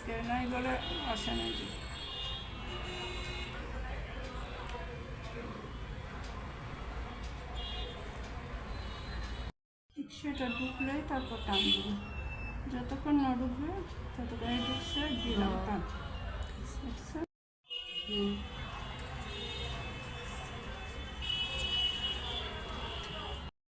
আজকে নাই বলে আসে নাই। সেটা ঢুকলেই তারপর টান দিবে, যতক্ষণ না ঢুকবে ততক্ষণ ঢুকছে দিলাম।